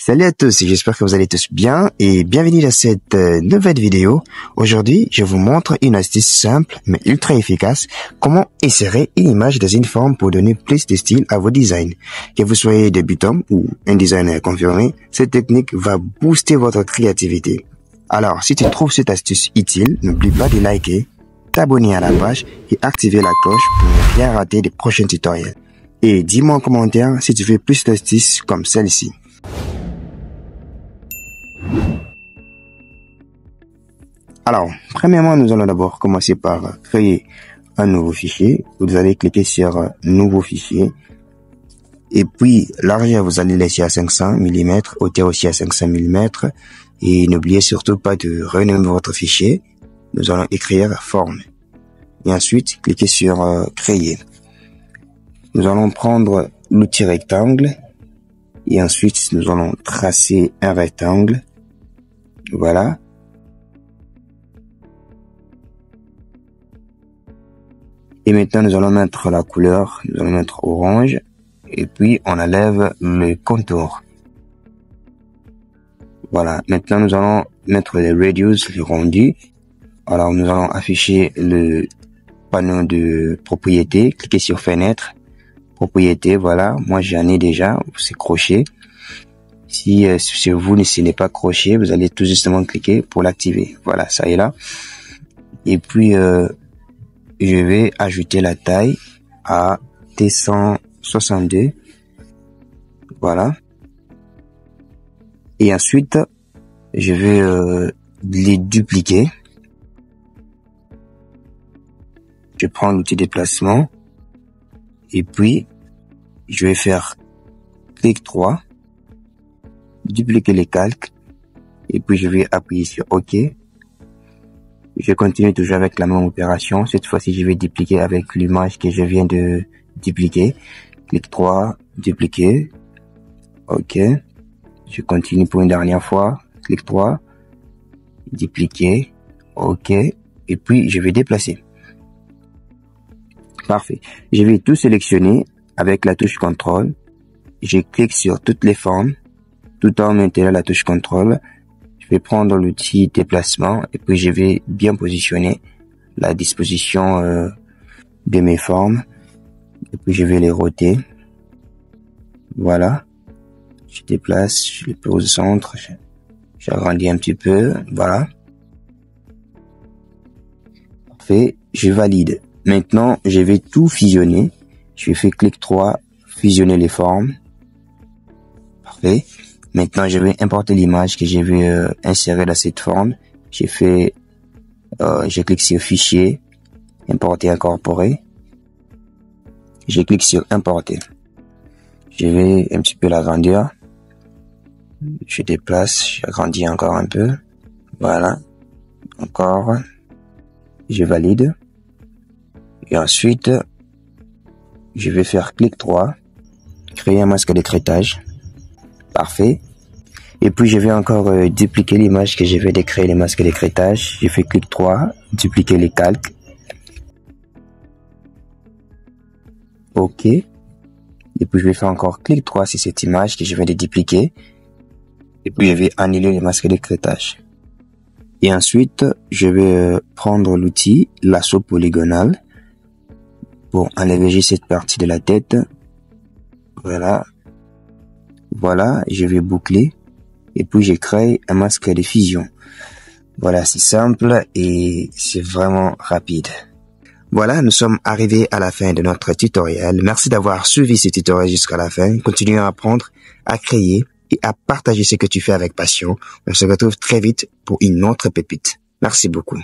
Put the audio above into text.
Salut à tous, j'espère que vous allez tous bien et bienvenue dans cette nouvelle vidéo. Aujourd'hui, je vous montre une astuce simple mais ultra efficace, comment insérer une image dans une forme pour donner plus de style à vos designs. Que vous soyez débutant ou un designer confirmé, cette technique va booster votre créativité. Alors, si tu trouves cette astuce utile, n'oublie pas de liker, t'abonner à la page et activer la cloche pour ne rien rater des prochains tutoriels. Et dis-moi en commentaire si tu veux plus d'astuces comme celle-ci. Alors, premièrement, nous allons d'abord commencer par créer un nouveau fichier. Vous allez cliquer sur Nouveau fichier. Et puis, largeur, vous allez laisser à 500 mm, hauteur aussi à 500 mm. Et n'oubliez surtout pas de renommer votre fichier. Nous allons écrire forme. Et ensuite, cliquez sur Créer. Nous allons prendre l'outil rectangle. Et ensuite, nous allons tracer un rectangle. Voilà. Et maintenant, nous allons mettre la couleur, nous allons mettre orange, et puis on enlève le contour. Voilà, maintenant nous allons mettre les radius, les rendus. Alors nous allons afficher le panneau de propriété, cliquez sur fenêtre, propriété, voilà, moi j'en ai déjà, c'est crochet. Si sur vous ce n'est pas crochet, vous allez tout justement cliquer pour l'activer. Voilà, ça est là. Et puis je vais ajouter la taille à T162. Voilà. Et ensuite, je vais les dupliquer. Je prends l'outil déplacement. Et puis, je vais faire clic droit. Dupliquer les calques. Et puis, je vais appuyer sur OK. Je continue toujours avec la même opération. Cette fois-ci, je vais dupliquer avec l'image que je viens de dupliquer. Clic droit, dupliquer. OK. Je continue pour une dernière fois. Clic droit, dupliquer. OK. Et puis, je vais déplacer. Parfait. Je vais tout sélectionner avec la touche CTRL. Je clique sur toutes les formes, tout en maintenant la touche CTRL. Je vais prendre l'outil déplacement et puis je vais bien positionner la disposition de mes formes. Et puis je vais les roter. Voilà. Je déplace, je les pose au centre. J'agrandis un petit peu. Voilà. Parfait. Je valide. Maintenant, je vais tout fusionner. Je fais clic droit, fusionner les formes. Parfait. Maintenant, je vais importer l'image que je vais insérer dans cette forme. Je clique sur Fichier, Importer, Incorporer. Je clique sur Importer. Je vais un petit peu l'agrandir. Je déplace, j'agrandis encore un peu. Voilà. Encore. Je valide. Et ensuite, je vais faire clic droit, créer un masque d'écrêtage. Parfait. Et puis, je vais encore dupliquer l'image que je vais décréer les masques d'écrêtage. Je fais clic droit, dupliquer les calques. OK. Et puis, je vais faire encore clic droit sur cette image que je vais dupliquer. Et puis, je vais annuler les masques d'écrêtage. Et ensuite, je vais prendre l'outil lasso polygonal pour enlever juste cette partie de la tête. Voilà. Voilà, je vais boucler et puis je crée un masque de fusion. Voilà, c'est simple et c'est vraiment rapide. Voilà, nous sommes arrivés à la fin de notre tutoriel. Merci d'avoir suivi ce tutoriel jusqu'à la fin. Continuez à apprendre, à créer et à partager ce que tu fais avec passion. On se retrouve très vite pour une autre pépite. Merci beaucoup.